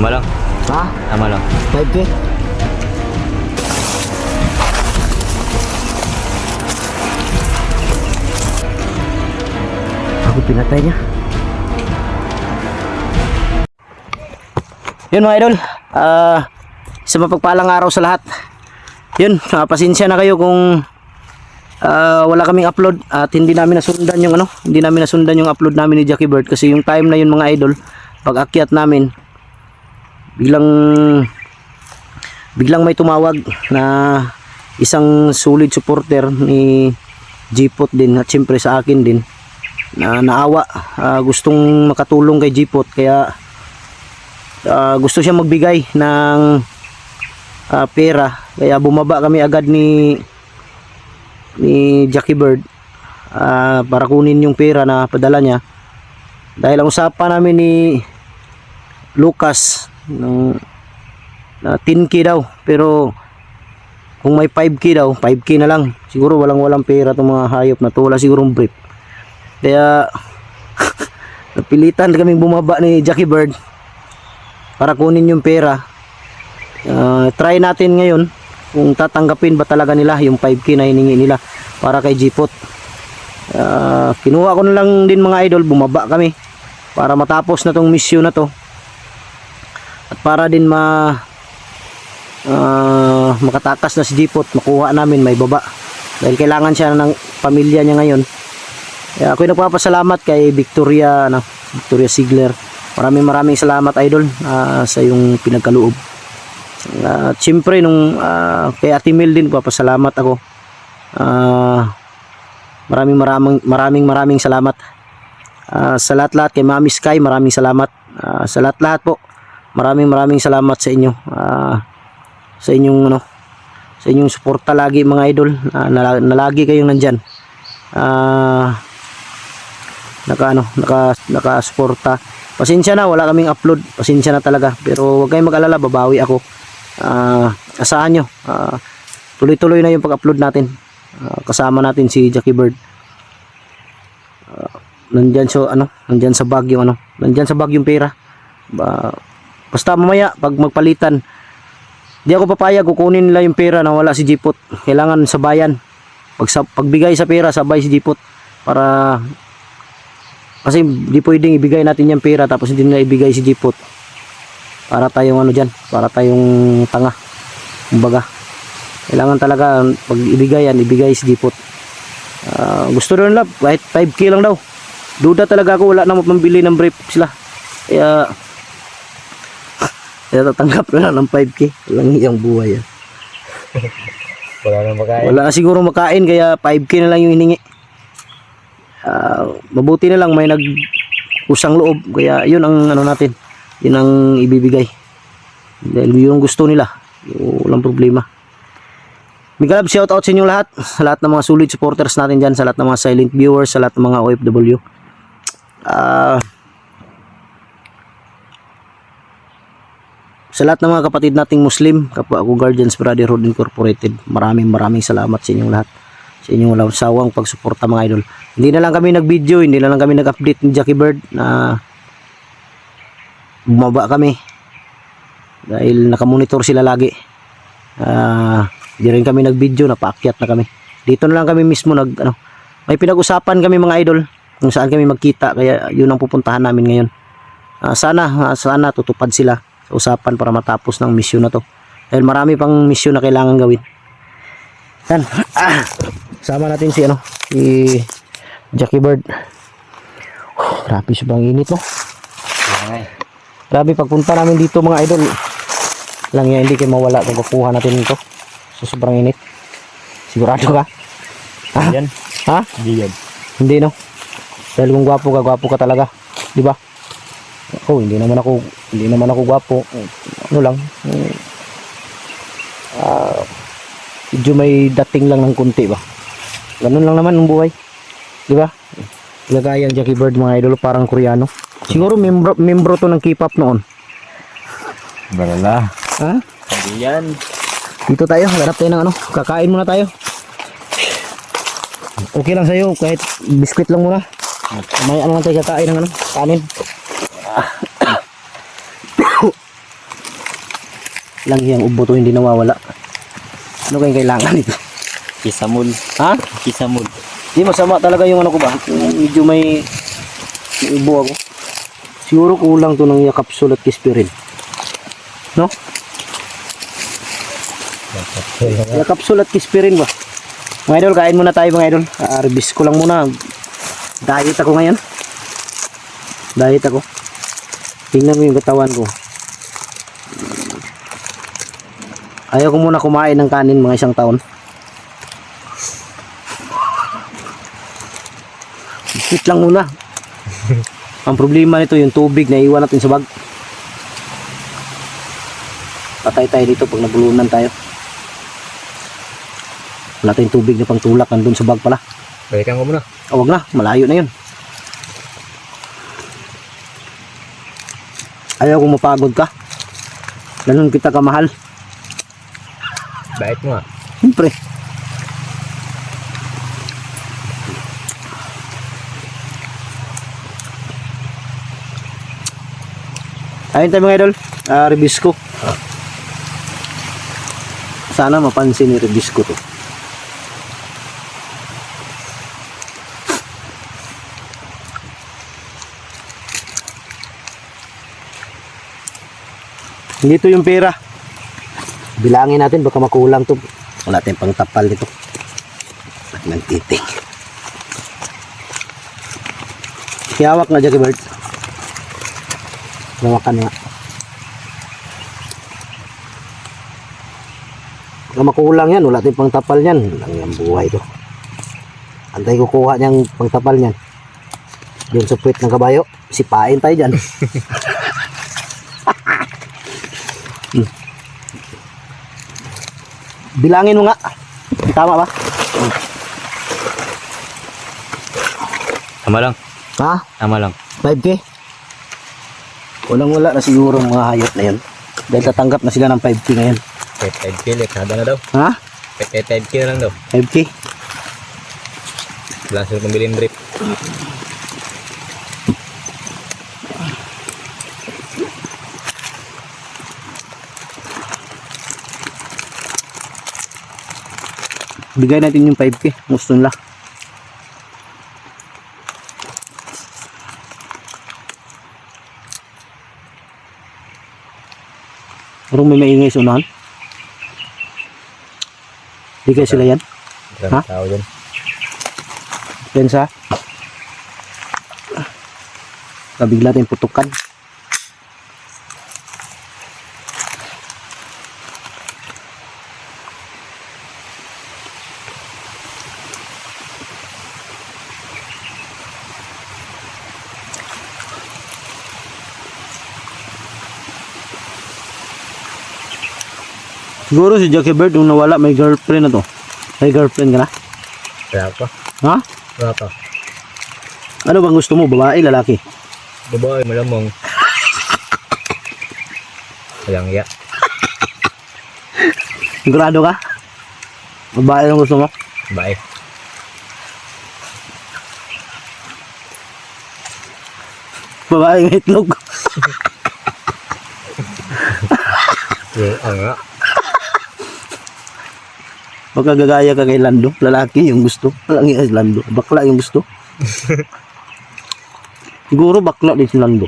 Tama lang. Ha? Tama lang. 5K? Ako pinatay niya. Yun mga idol, sa mapagpalang araw sa lahat. Yun, pasensya na kayo kung wala kaming upload at hindi namin nasundan yung yung upload namin ni Jackie Bird kasi yung time na yun mga idol, pag akyat namin biglang may tumawag na isang solid supporter ni Jipot din at syempre sa akin din na naawa, gustong makatulong kay Jipot kaya gusto siya magbigay ng pera kaya bumaba kami agad ni Jackie Bird para kunin yung pera na padala niya dahil ang usapan namin ni Lucas na 10K daw pero kung may 5K daw 5K na lang siguro walang pera itong mga hayop na to, wala sigurong brief kaya napilitan kaming bumaba ni Jackie Bird para kunin yung pera. Try natin ngayon kung tatanggapin ba talaga nila yung 5K na hiningi nila para kay Jipot. Kinuha ko na lang din mga idol, bumaba kami para matapos na tong mission na to at para din makatakas na si Jipot, makuha namin may baba dahil kailangan siya ng pamilya niya ngayon. Kaya ako'y nagpapasalamat kay Victoria Sigler. Maraming salamat idol sa yung pinagkaloob. At siyempre nung kay Ate Mel din papasalamat ako. Maraming salamat. Sa lahat kay Mami Sky, maraming salamat. Sa lahat po. Maraming salamat sa inyo. Sa inyong suporta lagi mga idol. Na lagi kayong nandyan. Naka-suporta. Pasensya na, wala kaming upload. Pasensya na talaga. Pero huwag kayong mag-alala, babawi ako. Asahan nyo. Tuloy-tuloy na yung pag-upload natin. Kasama natin si Jackie Bird. Nandyan sa bag yung nandyan sa bag yung pera. Basta mamaya, pag magpalitan, di ako papayag, kukunin nila yung pera na wala si Jipot. Kailangan sabayan. Pagbigay sa pera, sabay si Jipot. Para kasi di pwedeng ibigay natin yung pera tapos hindi na ibigay si Jipot. Para tayong para tayong tanga. Kumbaga, kailangan talaga pag ibigay si Jipot. Gusto rin nila kahit 5K lang daw. Duda talaga ako, wala na mapambili ng brief sila. Kaya tatanggap na lang ng 5K. Walang iyang buhay yan. Wala na makain. Wala na siguro makain kaya 5K na lang yung hiningi. Mabuti na lang may nag-usang loob kaya yun ang natin, yun ang ibibigay dahil yung gusto nila, walang problema. Migalab, shout out sa inyo lahat, sa lahat ng mga solid supporters natin dyan, sa lahat ng mga silent viewers, sa lahat ng mga OFW. Sa lahat ng mga kapatid nating Muslim, kapwa ako Guardians Brotherhood Incorporated, maraming salamat sa inyong lahat, sa inyong walang sawang pagsuporta mga idol. Hindi na lang kami nag-video, hindi na lang kami nag-update ni Jackie Bird na bumaba kami dahil nakamonitor sila lagi. Hindi rin kami nag-video, napaakyat na kami. Dito na lang kami mismo may pinag-usapan kami mga idol kung saan kami magkita, kaya yun ang pupuntahan namin ngayon. Sana tutupad sila sa usapan para matapos ng mission na to dahil marami pang mission na kailangan gawin. Yan. Sama natin si Jackie Bird. Grabe sobrang init no. Grabe pagpunta namin dito mga idol. Lang yan, hindi kayo mawala kung kukuha natin ito. So sobrang init. Sigurado ka? Ha? Yan. Ha? Hindi yan. Hindi no. Dahil kung gwapo ka talaga, di ba? Hindi naman ako gwapo. Medyo may dating lang ng kunti ba. Ganun lang naman ang buhay. Di ba? Lagayang Jackie Bird mga idol, parang Koreano. Siguro membro to ng K-pop noon. Balala. Ha? Hindi yan. Dito tayo, hanap tayo ng kakain muna tayo. Okay lang sa'yo, kahit biskwit lang muna. Mamaya naman tayo kakain ng kanin. Lang yung ubo to hindi nawawala. Ano kayong kailangan ito? Kisamul. Ha? Kisamul. Di masama talaga yung ano ko ba? Yung medyo may ubo ako. Siguro kulang to ng Yakapsul at Kispirin. No? Yakapsul at Kispirin ba? Mga idol, kain muna tayo mga idol. Arbis ko lang muna. Diet ako ngayon. Diet ako. Tingnan mo yung katawan ko. Ayaw ko muna kumain ng kanin mga isang taon. Wait lang muna. Ang problema nito yung tubig na iwan natin sa bag. Patay tayo dito pag nabulunan tayo. Wala tayong tubig na pangtulak nandun sa bag pala. Balikan ko muna. Wag na, malayo na yun. Ayaw kong mapagod ka. Ganun kita kamahal. Bait mo ah. Siyempre. Ayun tayo mga idol. Rebisco. Sana mapansin ni Rebisco to. Dito yung pera. Bilangin natin baka makulang to. Wala tayong pangtapal nito. Nagtiting. Hiyawak na Jackie Bird. Hawakan nga. Baka makulang yan. Wala tayong pangtapal yan. Lang yung buhay to. Antay kukuha niyang pangtapal niyan. Yung sa puwit ng kabayo. Sipain tayo dyan. Bilangin mo nga. Tama ba? Tama lang. Ha? Tama lang. 5K? Walang wala na siguro mga hayop na yan. Dahil tatanggap na sila ng 5K ngayon. 5K ulit. Nada na daw. Ha? 5K na lang daw. 5K? Wala sila pambilin drip. Bigay natin yung 5K. Gusto nila. Parang may maingay sa unahan. Bigay sila yan. Maraming Ha? tao dyan. Pensa. Kabigla tayong putukan. Siguro si Jackie Bird nung nawala may girlfriend na to. May girlfriend ka na? Wala pa. Ha? Wala pa. Ano bang gusto mo? Babae, lalaki? Babae, malamang. Walang iya. Sigurado ka? Babae ang gusto mo? Babae. Babae ng itlog. Ang nga. Baka gagaya ka kay Lando. Lalaki yung gusto. Lalaki kay Lando. Bakla yung gusto. Siguro bakla din si Lando.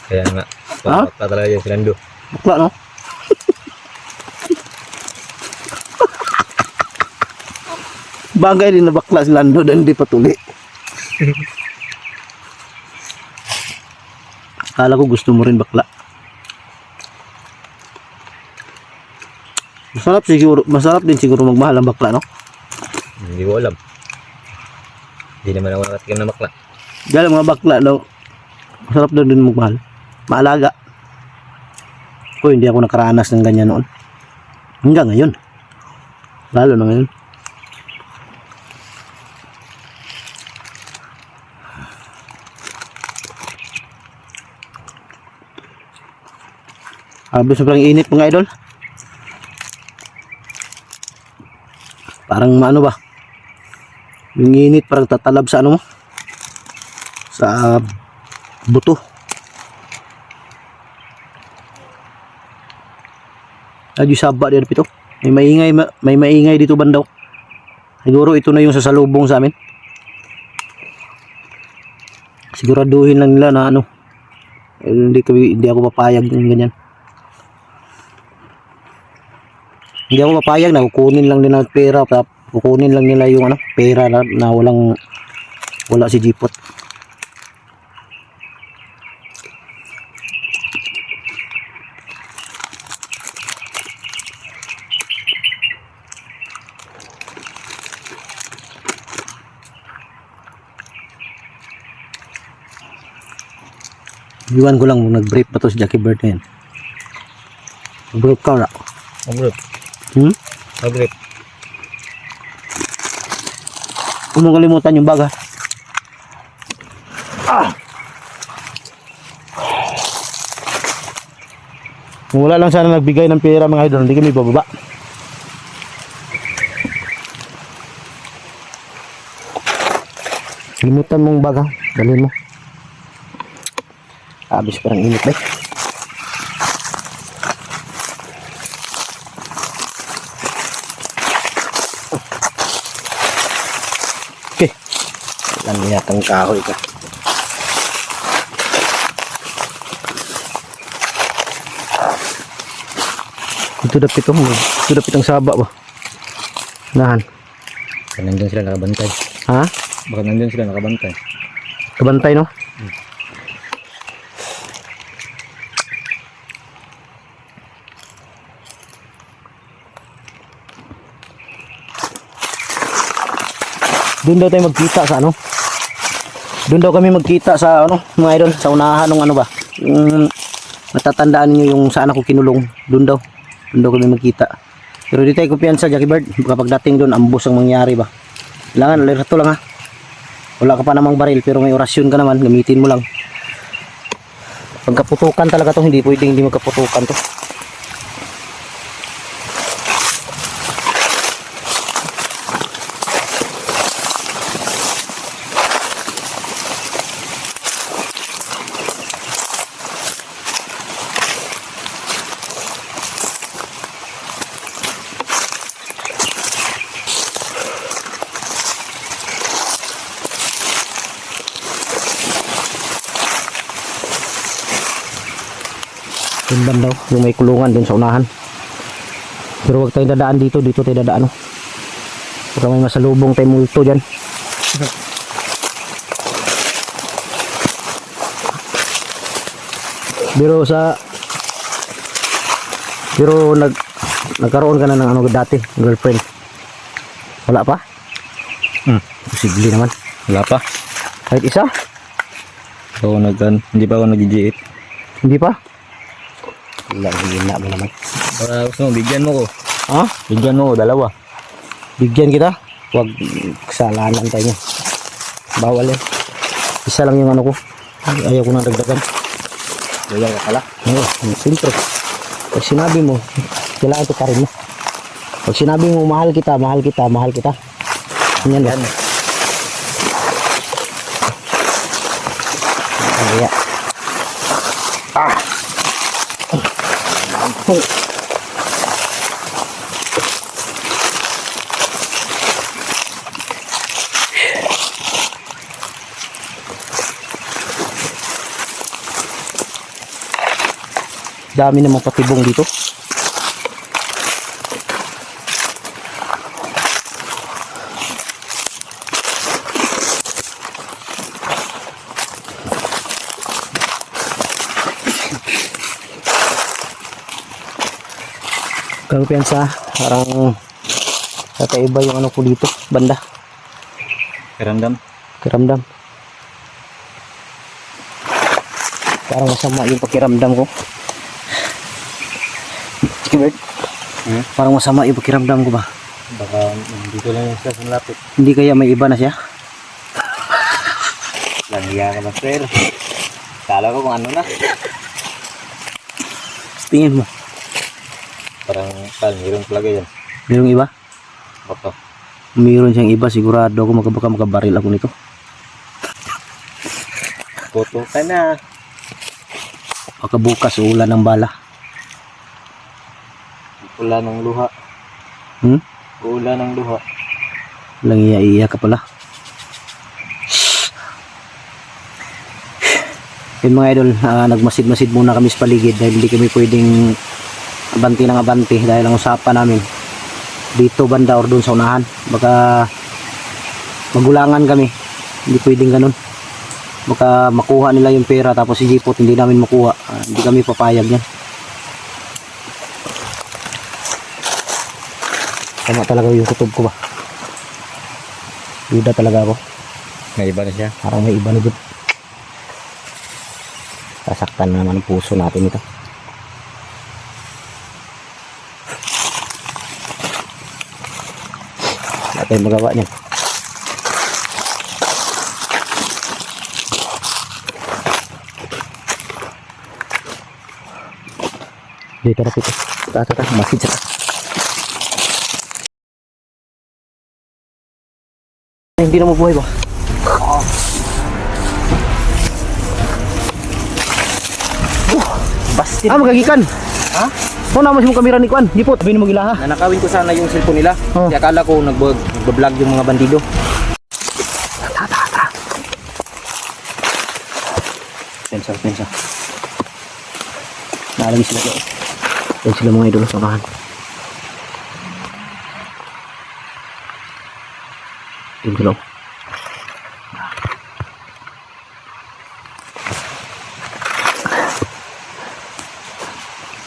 Kaya nga. Ha? Bakla talaga yung sinando. Bakla no? Bagay din na bakla si Lando dan hindi patuli. Kala ko gusto mo rin bakla. Masarap din siguro magmahal ang bakla, no? Hindi ko alam. Hindi naman ako nakatikim ng bakla. Dahil mga bakla daw, masarap daw din magmahal. Maalaga. O hindi ako nakaranas ng ganyan noon. Hanggang ngayon. Lalo na ngayon. Sobrang init mga idol. Parang ano ba? Yung init parang tatalab sa ano mo? Sa buto. Sadyo saba din pito. May maingay dito bandaw. Siguro ito na yung sasalubong sa amin. Siguraduhin lang nila na ano. Hindi ako papayag ng ganyan. Hindi ako papayag na kukunin lang nila ng pera, kukunin lang nila yung ano, pera na wala si Jipot. Iwan ko lang nag-brief pa to si Jackie Bird na yan. Brief ka na. Agrip. Agrip. Huwag mong kalimutan yung baga. Kung wala lang sana nagbigay ng pera mga idol, hindi kami bababa. Kalimutan mong baga, dalhin mo. Abis parang init ba? Okay. Lang yatang kahoy ka. Ito dapit ang saba ba? Nahan. Baka nandun sila nakabantay. Ha? Baka nandun sila nakabantay. Kabantay no? Doon daw tayo magkita sa ano? Doon daw kami magkita sa ano, mga idol, sa unahan ng ano ba? Yung natatandaan niyo yung saan ako kinulong, doon daw kami magkita. Pero di tayo kumpiyansa, Jackie Bird, baka pagdating doon ambos ang mangyari ba? Kailangan alerto lang ha. Wala ka pa namang baril pero may orasyon ka naman, gamitin mo lang. Pagkaputukan talaga to, hindi pwedeng hindi magkaputukan to. Yung daw, yung may kulungan dun sa unahan. Pero huwag tayong dadaan dito tayo dadaan. Baka may masalubong tayo multo dyan. Pero nagkaroon ka na ng ano dati, girlfriend. Wala pa? Posible naman. Wala pa. Kahit isa? Hindi pa ako nag-G8. Hindi pa? Wala, hihina mo naman. Baka gusto mo, bigyan mo ko. Ha? Bigyan mo ko, dalawa. Bigyan kita? Huwag kasalanan tayo niya. Bawal eh. Isa lang yung ano ko. Ayaw ko na dagdagan. Dalawa ka pala. Oo, siyempre. Pag sinabi mo, kailangan ito pa rin mo. Pag sinabi mo, mahal kita. Yan. Kaya. Dami namang patibong dito. Kumpiyansa, parang kakaiba yung ano ko dito, banda. Kiramdam. Parang masama yung pakiramdam ko. Bird. Parang masama yung pakiramdam ko ba? Baka dito lang yung siya sa lapit. Hindi kaya may iba na siya? Langya ka ba, sir? Kala ko kung ano na. Tingin mo. Parang mayroon talaga yan. Mayroong iba? Baka. Mayroon siyang iba, sigurado ako makabaril ako nito. Puto ka na. Baka bukas ulan ng bala. Wala ng luha. Wala ng luha. Walang iya-iya ka pala. Yun mga idol, nagmasid-masid muna kami sa paligid dahil hindi kami pwedeng abanti ng abanti dahil ang usapan namin dito banda or doon sa unahan. Baka magulangan kami. Hindi pwedeng ganun. Baka makuha nila yung pera tapos si Jipot hindi namin makuha. Hindi kami papayag yan. Tama talaga yung kutob ko ba? Duda talaga ako. May iba na siya. Parang may iba na dun. Sasaktan na naman ang puso natin ito. Wala tayong magawa niyan. Dito na pito. Tata, masid siya. Hindi na mabuhay ba? Bastin. Magagikan. Ha? So naman mo kamera ni Kwan. Jipot, sabihin mo gila ha. Nanakawin ko sana yung cellphone nila. Oh. Kaya akala ko nag-vlog yung mga bandido. Pensa. Naalagi sila doon. Doon sila mga idol sa unahan. Doon sila.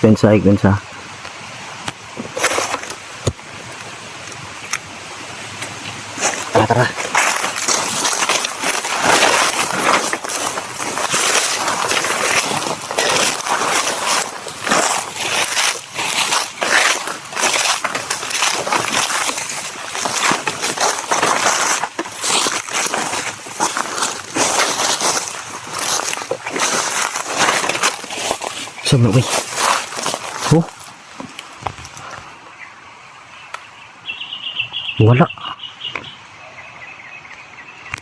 Pensa. Tara. Saan na, wey? Oh. Wala.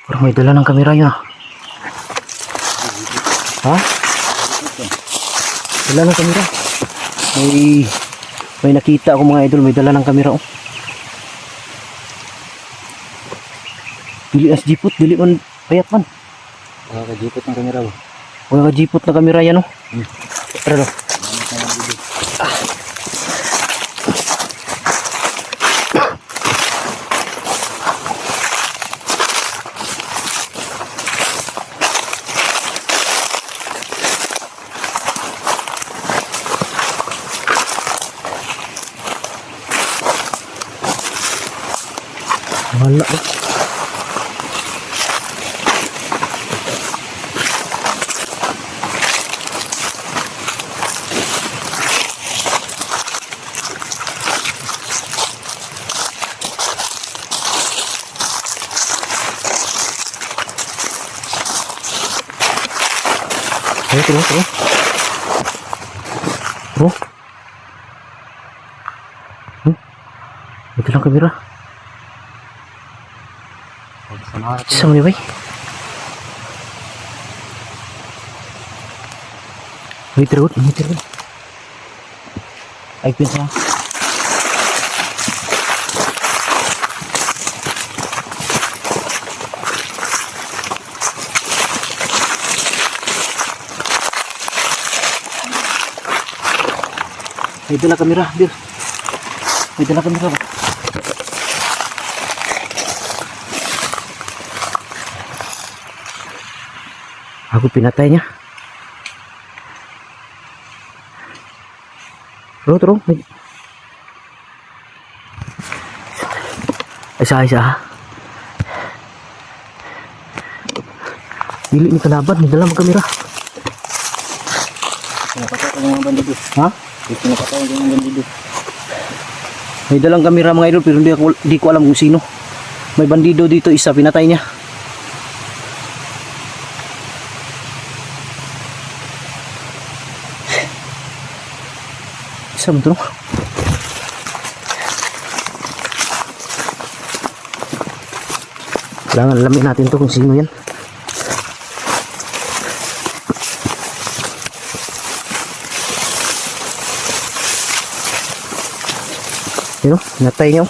Parang may dala ng kamera yun ah. Ha? Dala ng kamera. May nakita ako mga idol, may dala ng kamera oh. Dili as jipot, dili man payat man. Wala ka jipot ng kamera ba? Wala ka jipot na kamera yan oh. Tara no. Wala oh. Terus. Ito lang kamera. Saan mo ba? May terus. Ay, pinsa. May dala kamera, Bir. May dala kamera ba? Ako pinatay niya. Tro. Isa. Dili ni kalaban, may dala kamera. Pinapatay ko yung mga bandido. Ha? Pinapatay ko yung bandido. May dalang kamera mga idol pero hindi ko alam kung sino. May bandido dito, isa pinatay niya. Isa mo ito? Kailangan alamin natin to kung sino yan. Yun o, natay niyo.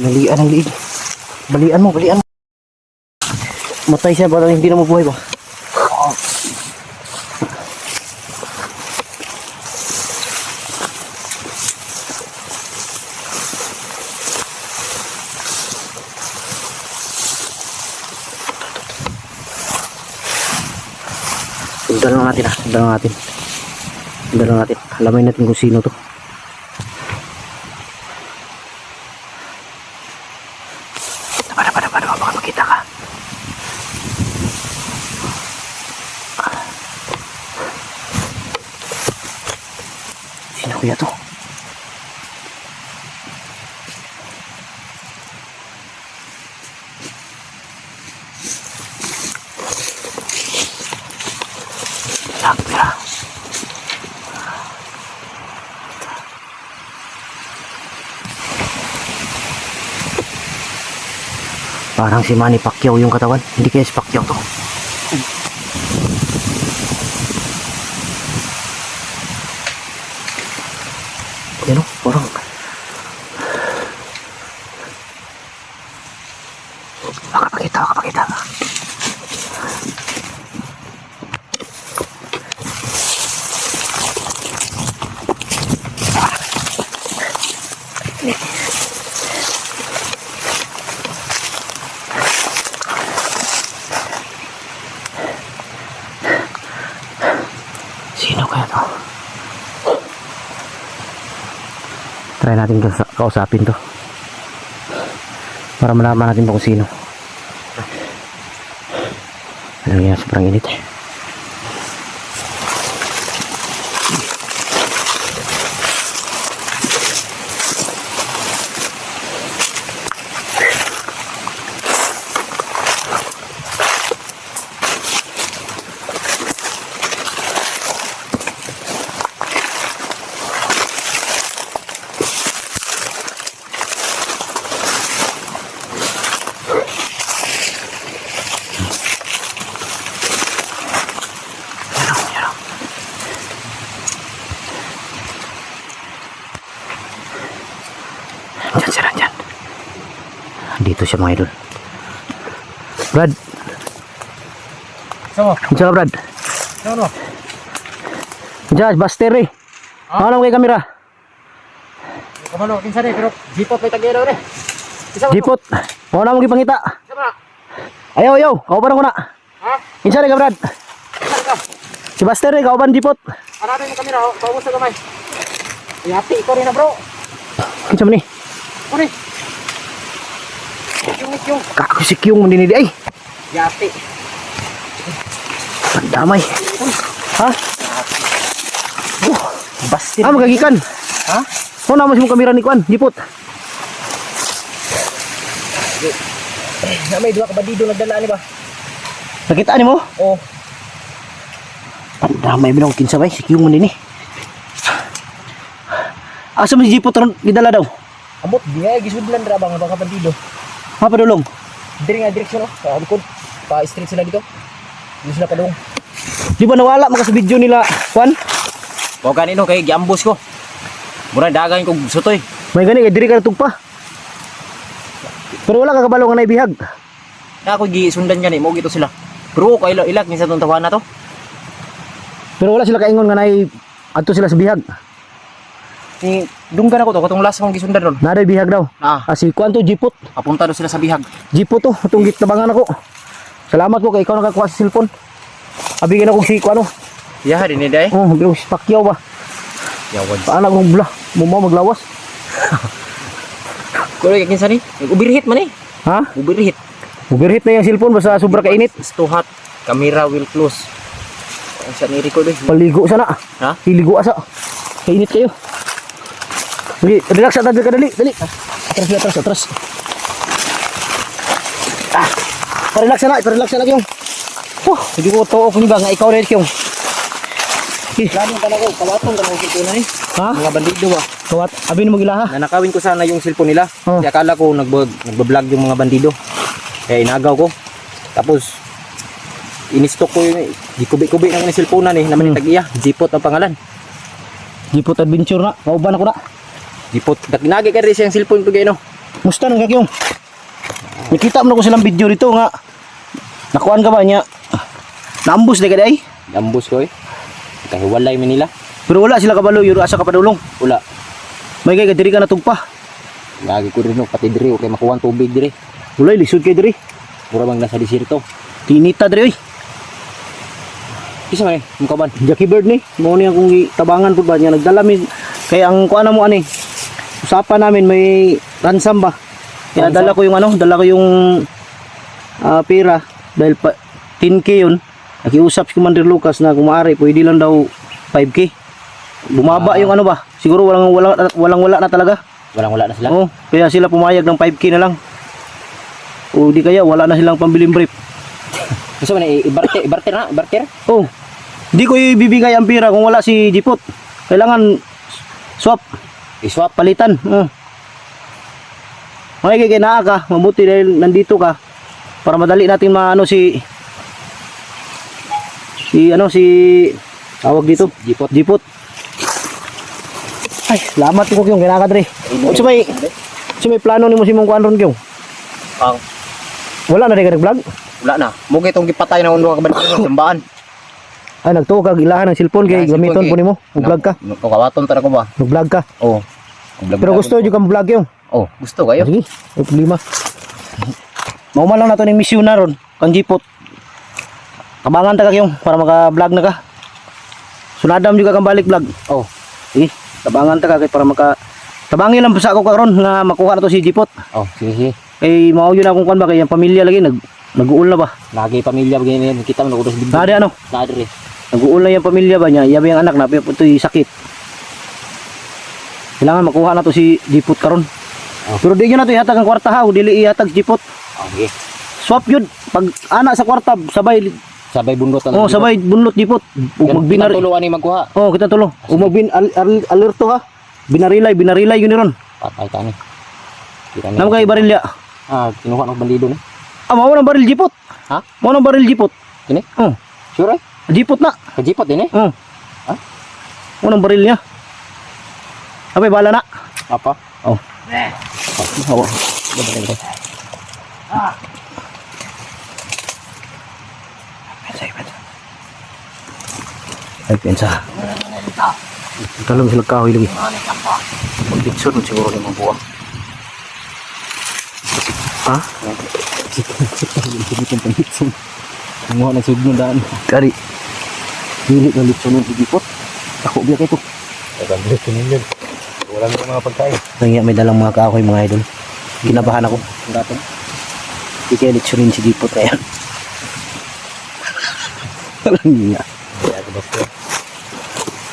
Balian ang liig. Balian mo, balian mo. Matay siya, parang hindi na mabuhay ba? Sundan lang natin sundan lang natin. Sundan lang natin. Alamay natin kung sino to. Pada, baka makita ka. Sino kaya to? Sakra. Parang si Manny Pacquiao yung katawan. Hindi kaya si Pacquiao to. Yan o, parang makapakita. Sino kaya to? Try natin kausapin to para malaman natin kung sino. Ano yan, sobrang init eh. Diyan. Dito siya mga idol. Brad. Sama. Diyan ka, Brad. Ano? Diyan, Buster eh. Ano kay kamera? Kamano, kinsa ni pero jipot may tagero ni. Jipot. Ano na mo gipangita? Sama. Ayaw. Kauban ko na. Ha? Kinsa ka, Brad? Kinsa ka? Si Buster eh, kauban jipot. Arado yung kamera, paubos sa gamay. Yati ko rin na bro. Kinsa man ni? Uri. Yung. Kako si Kyung man dinidi ay. Yati. Ang damay. Ha? Bastin. Magagikan. Ha? Ano naman si mong kamera ni Kwan? Jipot. Na may dua ka bandido nagdala ni ba? Nakita ni mo? Oh. Ang damay binong kinsa bay. Si Kyung man din eh. Asa mo si Jipot ron gidala daw? Amot dia gisudlan ra bang mga bandido. Ha padulong? Diri nga direksyon oh. Sa likod. Pa street sila dito. Dito sila padung. Di ba nawala mga sa video nila Kwan? Ko kanino kay giambos ko. Mura dagan ko sutoy. May gani kay diri ka tugpa. Pero wala ka kabalo nga naibihag. Na ako gisundan gani mo gito sila. Pero ko ilag minsan tong tawanan na to. Pero wala sila kaingon nga nay adto sila sa bihag. Ni dunggan ako to katong last mong gisundan ron. Naday bihag daw. Ah, Si Kwan to Jipot. papunta do sila sa bihag. Jipot to, itong gitabangan ako. Salamat po kay ikaw nakakuha sa cellphone. Abigin ako si Kwan. Ya, dinhi day. Oh, biro si Pacquiao ba? Yawan. Paano kung bula? Mo maglawas. Kulo kay kinsa ni? Ubirhit man ni. Ha? Ubirhit. Ubirhit na yung cellphone basta sobra kainit. It's too hot. Camera will close. Ang sa ni record eh. Paligo sana. Ha? Iligo asa. Kainit kayo. Sige, relax at dali. Atras. Parelax na yung. Oh, hindi ko to kung ba nga ikaw rin yung. Lalo ka na ko, kawatong ka ng cellphone ni. Ha? Mga bandido ba? Kawat, abi mo gilaha. Nanakawin ko sana yung cellphone nila. Oh. Kaya akala ko nagba-vlog yung mga bandido. Kaya inagaw ko. Tapos in-stock ko yung kubi-kubi ng cellphone na ni naman itag iya. Jipot ang pangalan. Jipot adventure na. Kauban ako na. Jipot. Nagi ka rin siyang cellphone ko no. Musta nang kakyong? Nakita mo na ko silang video dito nga. Nakuan ka ba niya? Naambus na ka di ay? Ambos ko eh. Kahiwalay mi nila. Pero wala sila kabalo, yun asa ka padulong. Wala. May kay diri ka natugpa. Lagi ko rin no, pati diri okay makuha ang tubig diri. Wala lisod kay diri. Mura bang nasa desierto. Tinita diri oy. Isa man eh, mukha ban. Jackie Bird ni, mo ni akong tabangan pud ba niya nagdala mi kay ang kuan mo ani. Usapan namin may ransom ba. Kaya dala ko yung dala ko yung pera dahil 10k yun. Nakiusap si Commander Lucas na kung maaari pwede lang daw 5k. Bumaba yung ba? Siguro wala na talaga. Wala na sila. Oo, kaya sila pumayag ng 5k na lang. O di kaya wala na silang pambiling brief. Isa man eh, ibarter na, ibarter. Oh. Di ko ibibigay ang pera kung wala si Jipot. Kailangan swap, I-swap. palitan. May naa ka, mabuti dahil nandito ka para madali natin maano si tawag dito, Jipot. Jipot. Ay, salamat ko yung kinakadre. So may plano nimo si mong kuan ron kyong? Ang Wala na rin ka nag-vlog? wala na. Mugi itong gipatay na undo ka bandido ng sambaan. Ay, nagtuo ka ilahan ng cellphone kay gamiton po nimo. Mag-vlog ka. Kawaton tara ko ba? Mag-vlog ka. Oo. Pero gusto jud ka mag-vlog yung. Oh, gusto kayo. Sige, may problema. Mauman lang nato ning misyon na ron, kang Jipot. Kabangan ta ka yung para maka-vlog na ka. Sunadam juga kang balik vlog. Oh, Sige, kabangan ta ka kay para maka tabangin lang sa ako karon nga makuha na to si Jipot. oh, sige sige. Kay mao yun akong kuan ba kay ang pamilya lagi nag-uul na ba? Lagi pamilya begini kita man udos bigyan. Nade ano? Nadre. Nag-uul na yung pamilya ba niya? Yabi ang anak na ito'y sakit. Kailangan makuha na to si Jipot karon. Oh. Pero di yun na to ihatag ang kwarta ha, o dili ihatag si Jipot. Okay. Swap yun. Pag anak sa kwarta, sabay Sabay bundot oh, sabay bunlot Jipot. Ug magbinari. Tulo ani magkuha. Oh, kita tulo. Ug alerto ha. Binarilay yun ni ron. Patay ta ni. Nam kay barilya. Ah, kinuha ng bandido ni. Ah, mao nang baril Jipot. Ha? Mao nang baril Jipot. Kini? Oh, Sure? Jipot na. Kajipot din eh. Oh. Ha? Mao nang baril niya. Abay bala na. Apa? Oh. Hawa. Ay, pensa. Kalau sila kahoy lagi. Pag-ditsun siguro ni mga buwan. Ha? Kumuha na sugno daan. Kari. Dili na litsun ng Jipot. Ako biya kay to. Maganda yun yun. Wala na mga pagkain. Kaya may dalang mga kahoy mga idol. Kinabahan ako. Dapat. Di kaya litsunin si Jipot kaya. Walang niya. Kaya ito basta.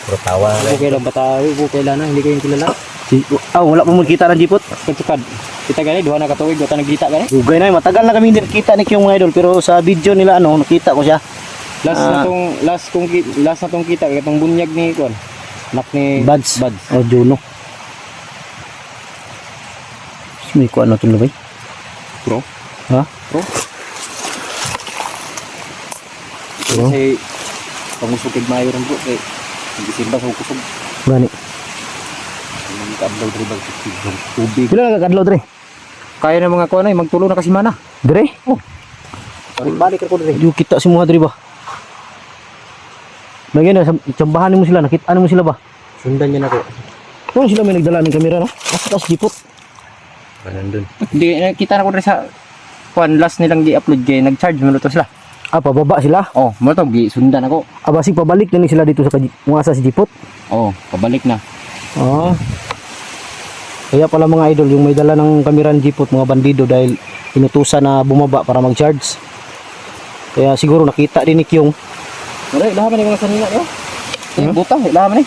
Puro tawa na Okay lang batawi, okay lang na, hindi ko yung kilala. Wala pa mo kita ng Jipot. Kacipad. Kita gani, duha na katuig, duha nagkita gani. Ugay na, matagal na kami hindi nakita ni Kyong mga idol. Pero sa video nila, nakita ko siya. Last na tong kita, katong bunyag ni Kuan. Anak ni Buds. Buds. O, Juno. May kuha na ito na ba? Pro. Ha? Pro. Pro? Kasi pangusukig mayo rin po kay gisimba sa kusog. Gani. Ang kadlaw diri bag tubig. Pila na kakadlaw dre? Kaya na mga kuan ay magtulo na kasi mana. Dre? Oh. Balik ako diri. Yung kita si mga dre ba? Bagay na, sambahan mo sila, nakita mo sila ba? Sundan niya nako. Ano sila may nagdala ng kamera, no? Tapos Jipot. nandun. Di kita na ko diri sa kuan last nilang gi-upload kay nag-charge mo to sila. Ah, pababa sila. Oh, mo to gi sundan ako. Basig pabalik na ni sila dito sa mga si Jipot. Oh, pabalik na. Ah. Kaya pala mga idol, yung may dala ng kamera ng Jipot, mga bandido dahil inutusan na bumaba para mag-charge. Kaya siguro nakita din ni Kyong. Wala, ilaha man yung mga sanina niyo. Buta, ilaha man eh.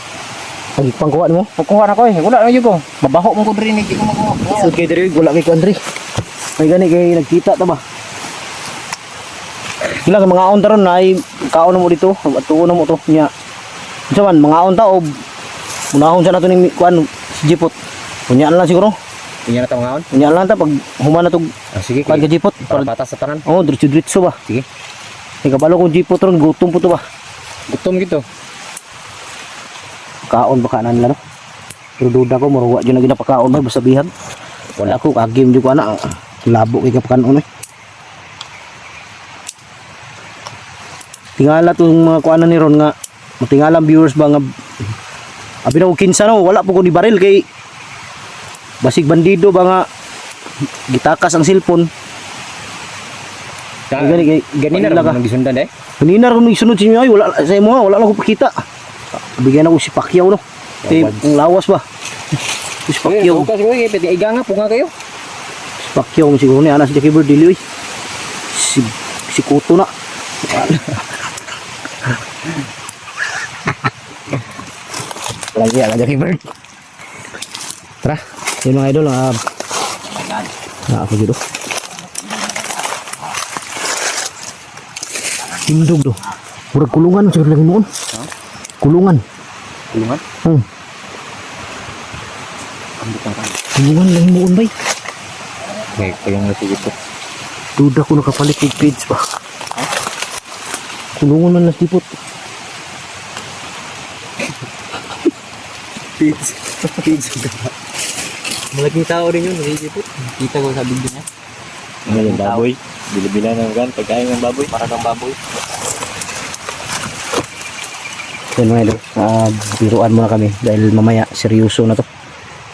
Ang pangkuha mo. Pagkuha na ko eh. Wala na yun ko. Mabaho mo ko diri ni. Di ko makuha. So kay diri wala kay Andre. May gani kay nagkita ta ba? Kila ka mga aon taron na ay kaon mo dito, tuon mo to nya. Unsa man mga aon ta o munahon sa nato ning kuan si Jipot. Kunya na lang siguro. Tingnan na ta mga on. Kunya lang ta pag human na tog Sige, kuan ka Jipot. para patas sa tanan. Oh, diretso ba? Sige. May kabalo kong Jipot ron gutom po to ba? Gutom gito. Kaon baka na nila no. Pero duda ko mura wa jud na ginapakaon bay basta bihag. Wala ko kagim jud ko ana. Labo kay kapakanon eh. Tingala tong mga kuanan ni ron nga matingalang viewers ba nga abi na og kinsa no wala po ko ni baril kay basig bandido ba nga gitakas ang cellphone. Ganina Panila ka. ra nagisundan eh. Kanina ron isunod sa inyo ay wala sa imo wala lang ko pakita. Bigyan ako si Pacquiao no. Kay ang lawas ba. Si Pacquiao. Bukas ko pwede iganga po nga kayo. Si Pacquiao siguro ni ana si Jackie Bird dili oy. Si Kuto na. Lagi ala Jackie Bird. Tara, yun mga idol na ako dito. Tindog do. Murag kulungan siguro lagi noon. Kulungan. Kulungan? Kulungan lang noon bay. May kulungan na sige po. Duda ko nakapalit ng page pa. Kulungan man na sipot. Malaking tao rin yun, nagigipot. Kita ko sa video niya. Ano yung baboy? Bila-bila ng gan, pagkain ng baboy. Para ng baboy. Yun mga idol, biruan muna kami dahil mamaya seryoso na to.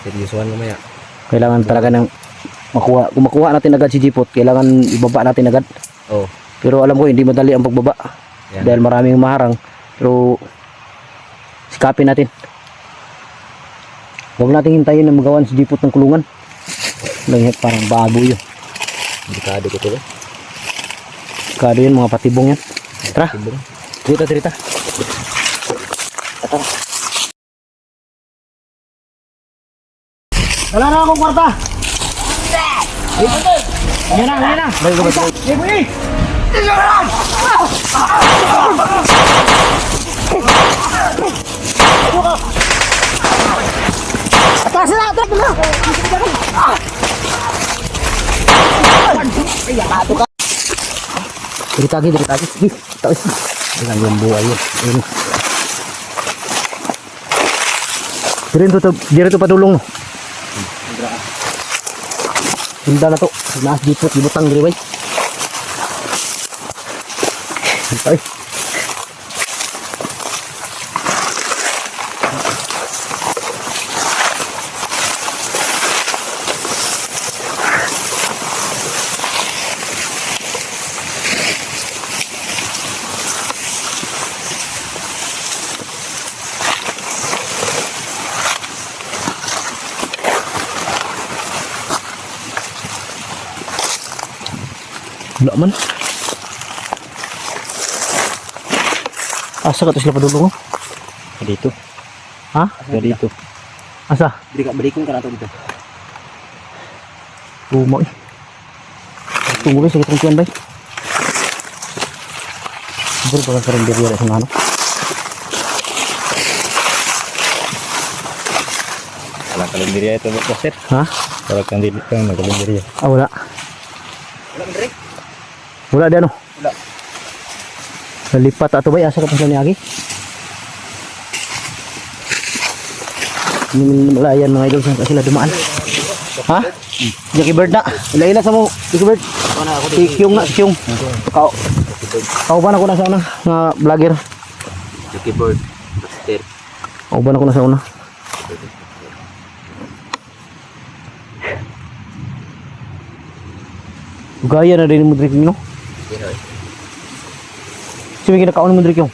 Seryosoan mamaya. Kailangan talaga ng makuha. Kung makuha natin agad si Jipot, kailangan ibaba natin agad. Oh. Pero alam ko hindi madali ang pagbaba. Yan. Dahil maraming maharang. Pero sikapin natin. Huwag natin hintayin na magawan si Jipot ng kulungan. Lang parang baboy yun. Dekado ko to. Kado yun mga patibong yan. Tara. Trita. Tara. Wala na akong kwarta. Ayan na. Baik. Atas na. Dari tagi. Tahu. Dengan yang buah ya. Ini. Diri tu padulong. Tinda na to. Naas dito ibutang diri bay. Ay. Wala man. Asa ka to sila padulong? Dito. Ha? Dito. Asa? Balik ko na to dito. Tumo eh. Tumo rin sa kitang kuyan bay. Siguro baka karinderya rin sa ano. Walang kalendarya ito ba sir? Ha? Walang kalendarya. Ah wala. Wala di ano? Wala. Nalipat ato bay asa ka pa ni Agi? Malayan mga idol saan sila dumaan. Ha? Jackie Bird na. Ila sa mo. Jackie Bird. Sikyong na. Kau ba na ko na sa una nga vlogger? Jackie Bird. Master. Kau ba na ko na sa una? Gaya na rin mo Drake no? Sige kinakaon mo Drake yung?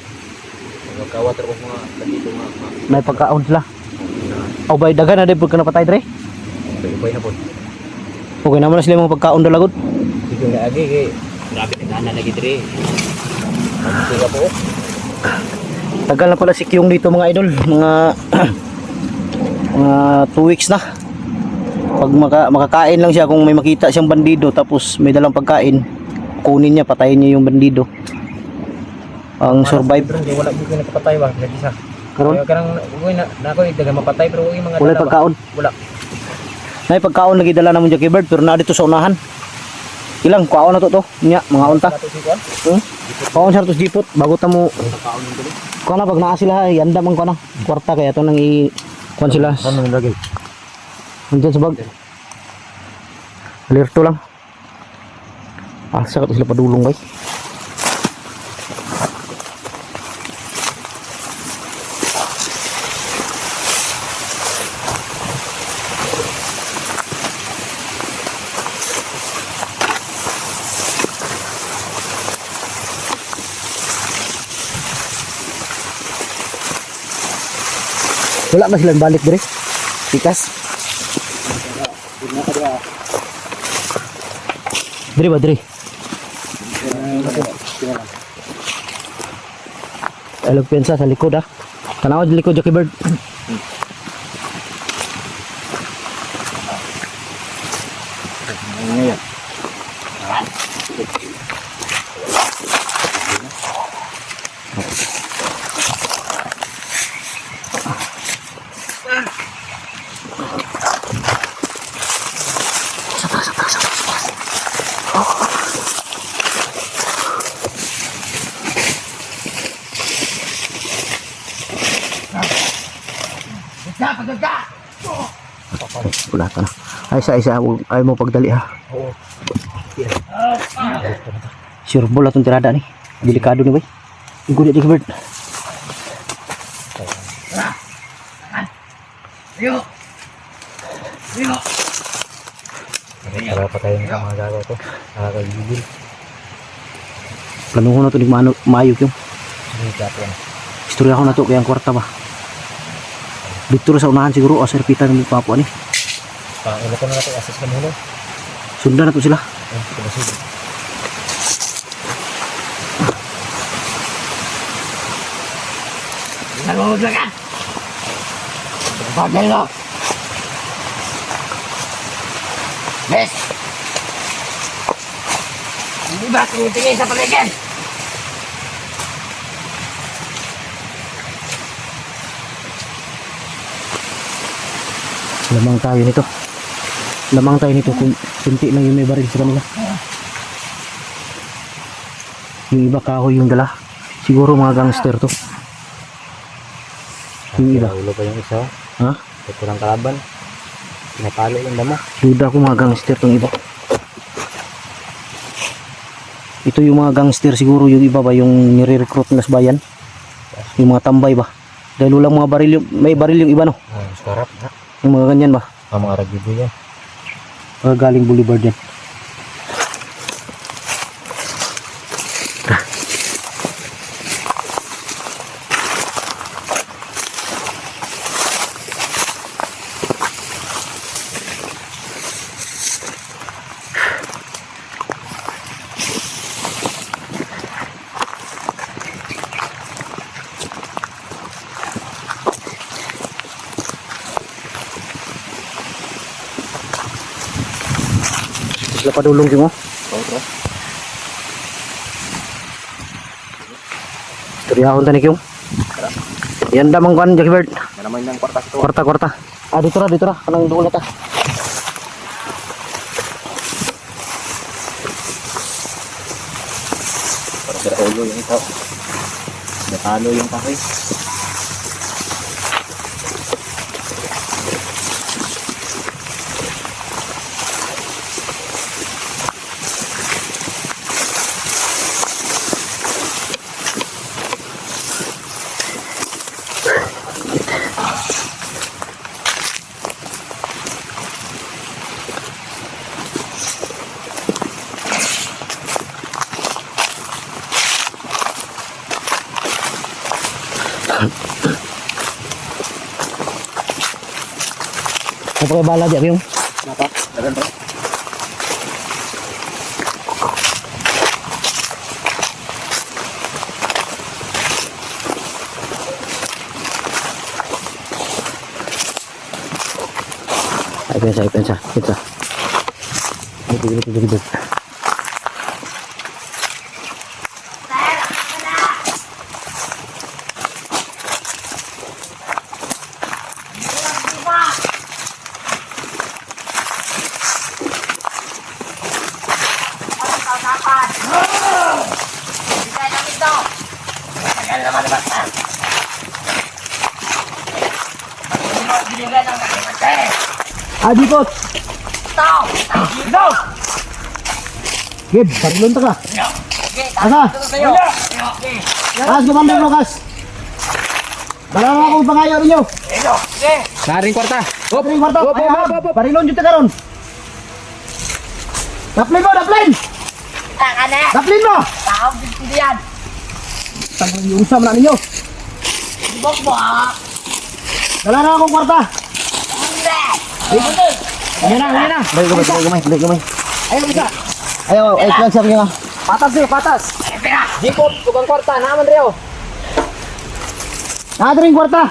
Magkawat ako mga dito mga. May pagkaon sila. O bay dagan na din pag napatay Dre? Upay na po. Okay naman na sila mga pagkaon dalagod. Dito nga agi kay grabe na lagi dire. Sige po. Tagal na pala si Kyung dito mga idol, mga 2 weeks na. Pag makakain lang siya kung may makita siyang bandido tapos may dalang pagkain, kunin niya, patayin niya yung bandido. Ang survive. Wala ko nakapatay ba lagi sa. Karon Karang uy na ako itaga mapatay pero uy mga wala pagkaon. Wala. Nay pagkaon lagi dala namon Jackie Bird pero na dito sa unahan. Ilang kaon na to nya mga unta. Ato si Juan. Hmm? Oo, sir, tos jipot. Bago ta mo, kung na, pag naa sila, ianda man ko na. Kwarta, kaya ito nang kuhan sila. Ano yung lagay? Nandiyan sa bag. Alerto lang. Asa ka sila padulong, guys. Wala ba silang balik dire? Tikas? Dire ba dire? Alag pensa sa likod ah. Tanaw sa likod Jackie Bird. Wala ka na. Ay, isa. Ay mo pagdali ha. Sure ball atong tirada ni. Delikado ni bay. Iguli Jackie Bird. Para patayin ka mga gago to. Nakakagigil. Planuhon na to ni Mayog yung. Hindi ka po na. Istorya ko na to kaya ang kwarta ba. Dito sa unahan siguro o serpitan ng papo ni. Ilo ko na natin asas ka muna. Sundan na to sila. Pinasid. Naguglagan! Bagay na! Bes! Hindi ba tinitingin sa paligid? Lamang tayo nito. Lamang tayo nito kung kunti lang yung may baril sa kanila. Yung iba kahoy yung dala. Siguro mga gangster to. Yung iba. Ulo pa yung isa. Ha? Ito lang kalaban. Pinapalo yung damo. Duda ko mga gangster tong iba. Ito yung mga gangster siguro yung iba ba yung nire-recruit na sa bayan. Yung mga tambay ba. Dahil walang mga baril yung, may baril yung iba no. Sarap ha. Yung mga ganyan ba. Ang mga ragbibo yan. Mga galing Boulevard yan. Sila padulong mo. Oo. Turyahon tanik yung. Yan damang kan Jackie Bird. Naman ng kwarta ito. Kwarta. Ah dito ra. Kanang dulo ta. Para sa ulo yung ito. Natalo yung kahoy. Apa kay bala Jackie yung? Napa? Dagan pa. Ay pensa. Dito Jackie Bird. naman basta. Hindi mo binigyan ng kalimante. Jipot. Ito! Ito! Gib, parilon ta ka. Okay, Asa? ito sa'yo. Okay. Kas, Commander Lucas. Balala akong pangayo ninyo. Ito. Okay. Naring kwarta. Patring kwarta. Parilon dito karon. Daplin mo, daplin! Taka na. Daplin mo! Takong dito yan. Tangang yung usam na ninyo. Ibok mo ha. Balala akong kwarta. Hindi. Ayan na. Balik gamay. Ayaw isa. Ayaw, lang sabi nga. Patas eh, patas. Jipot, tukang kwarta. Naman rin Nakadring kwarta.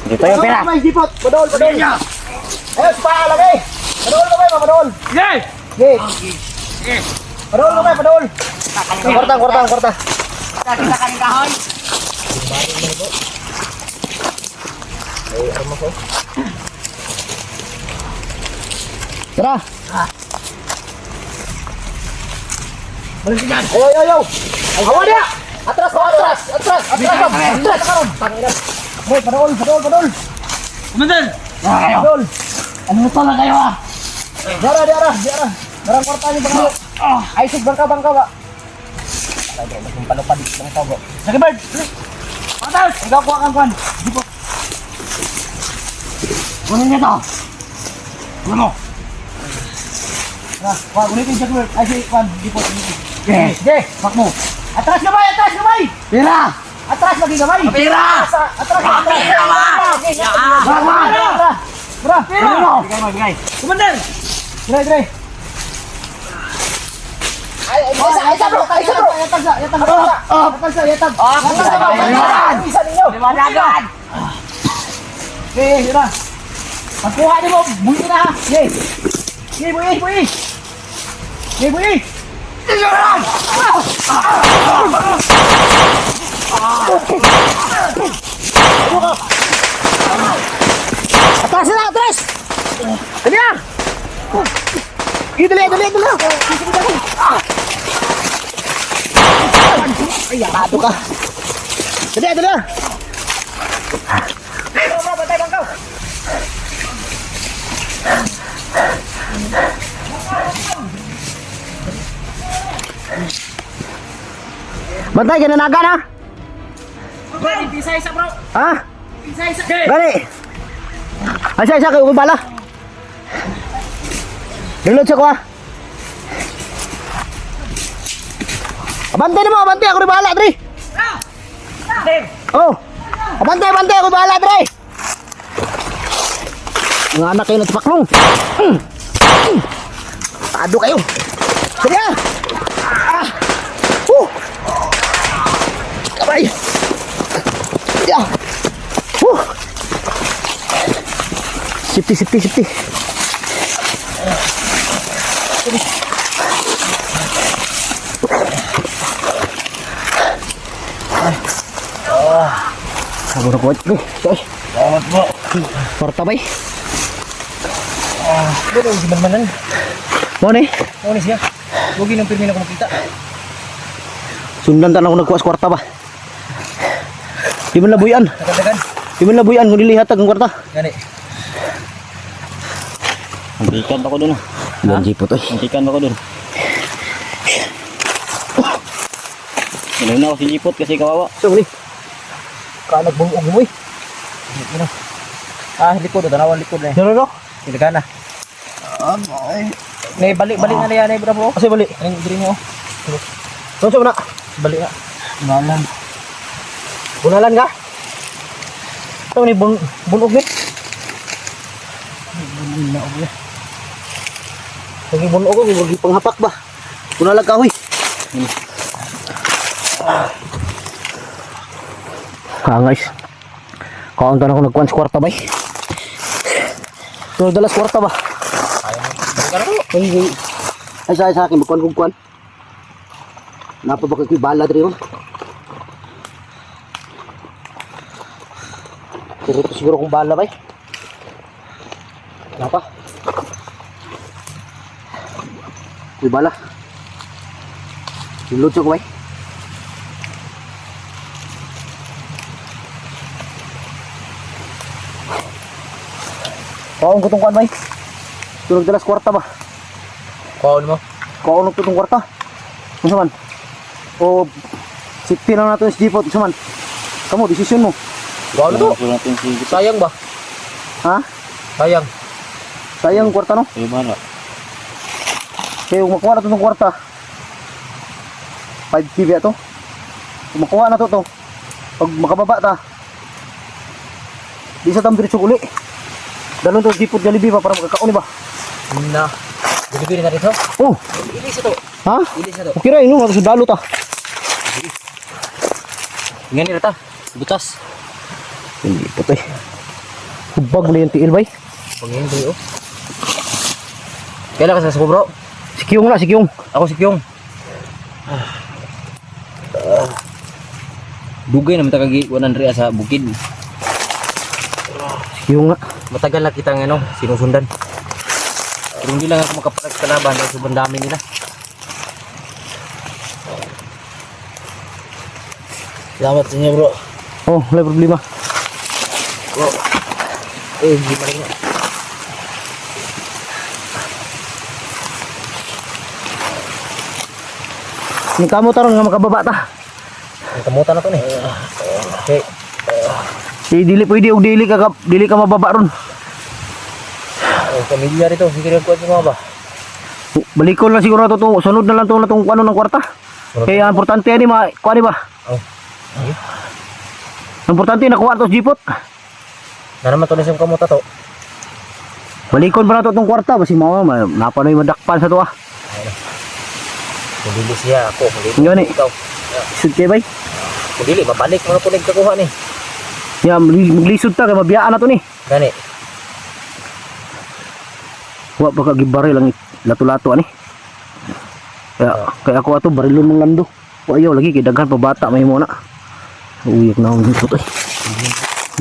Dito yung pera. Jipot, padol. Ayaw, pa lagi. Padol kamay, padol. Yay! Okay. Padol kamay, padol. Kwarta. Kita kanin kahoy. Tara. Balik dyan. Ayo. Hawa dia. Atras. Karon. Boy, padol. Kumandan. Padol. Ano ito lang kayo ha? Diara. Barang kwarta niyo bangka. Ay, sig bangka ba? Palupad ng togo. Sige, Bird. Patas! Ikaw kuha kang kwan. Jipot. Kunin niyo to. Ano? Tara, kuha ulitin siya, Bird. Ay, si kwan. Jipot. Okay. Sige, bak mo. Atras gamay. Pira! Atras lagi gamay. Pira! Atras. Pira ba? Bra. Pira! Bigay. Kumandan! Dire. Ay, isa bro. Yatag. Isa ninyo. Liwanagan! Okay, yun na. Pagkuha niyo mo, buhi na ha. Okay, buhi. Atras. Dali na. Dali. Ay, ato ka. Dali na. Batay bangkaw. Bantay, gananaga na. Isa-isa bro! Ha? Isa-isa! Gani. Asa kayo bala. Dulot sa ko ha. Abantay na mo, ako rin bahala, Dre. Oh. Abantay, ako bahala, Dre. Mga anak kayo nagpaklong. Tado kayo. Sige ha. Kamay. Yeah. Sipti. Sabar na kuat. Salamat po. Porta bay. Pero hindi man Mo ni. siya. Huwag nang pirmi na ko makita. Sundan tan ako nagkuas kwarta ba. Di man labuyan. Nagadagan. Di man labuyan kung dilihatag ang kwarta. Gani. Antikan ako dun. Yan jipot oy. Antikan ako dun. Ilaw na ako si Jipot kasi kawawa. So ni. Ka nagbungog mo eh. Likod. Tanawan likod na eh. No. Pinagana. May balik na yan eh bro. Kasi bali. Ang green mo. So na. Balik na. Bunalan. Bunalan ka? Ito ni bunog ni. Bunog ni. Lagi bunog ko, lagi panghapak ba? Bunalan ka huy. Guys. Kaon ka na ako nagkuhan sa kwarta ba? So dalas kwarta ba? Ay sa akin magkuhan kong kuhan. Napabakit ko yung bala rin. Siguro kung bala ba? Napa? Yung bala. Yung load ko ba? Kaon ko tong kuan bay. Tulog dalas kwarta ba? Kaon mo. Kaon ko tong kwarta. Unsa man? O safety lang natin si Jipot, unsa man? Kamu desisyon mo. Kaon to. Wala natin si Sayang ba? Ha? Sayang. Sayang kwarta no? Ay, mana. Kaya kung makuha na to tong kwarta. 5 TV to. Kung makuha na to. Pag makababa ta. Di sa tamdiritso uli. Dalon to Jipot Jollibee pa para magkakaon ba? Na. Dili na dito. Oh, Ilis ito. ha? Ilis ito. Okay ra ino, sa dalo ta. Ngani ra ta. Butas. Hindi patay. Hubag mo yung tiil bay. Pangin oh. Kailan ka sa bro? Si Kyung na, si Kyung. Ako si Kyung. Dugay na matagagi 100 sa bukid. Si Kyung nga. Matagal na kita ng sinusundan. Pero hindi lang ako makapalag sa laban dahil sobrang dami nila. Salamat sa inyo bro. Oh, wala problema. Bro. Hindi maling na. Ni kamo taron nga makababa ta. Ang kamutan na to ni. Okay. Si dili pwede og dili ka mababa ron. Oh, pamilya rito. Sige rin ko at mga ba? Balikon lang siguro na to, sunod na lang to na tong ano ng kwarta. Kaya importante ani kuha ni ba? Oh. Okay. Importante nakuha to sa Jipot. Na naman to na siyang kamuta to. Balikon ba na to tong kwarta basi mao napanoy madakpan sa to ah. Kung dili siya ako. Kung dili Yun eh. ikaw. Sud kay bay. Kung dili, mabalik mo na po nagkakuha ni. Ya maglisod ta kay mabiyaan na to ni. Gani. Wa baka gibare lang lato-lato ani. Kaya ako ato barilon ng lando. O ayaw lagi kay daghan pa bata may mo na. Uyak na ang dito eh.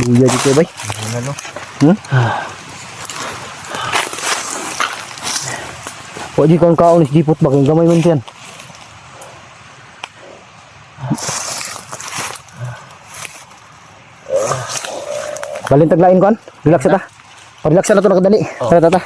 Buya dito bay. Ano? Wa di kang kaon ni Jipot ba kay gamay man diyan. Balintag lain kon. Relax ta. Relax na to nakadali. Tara ta.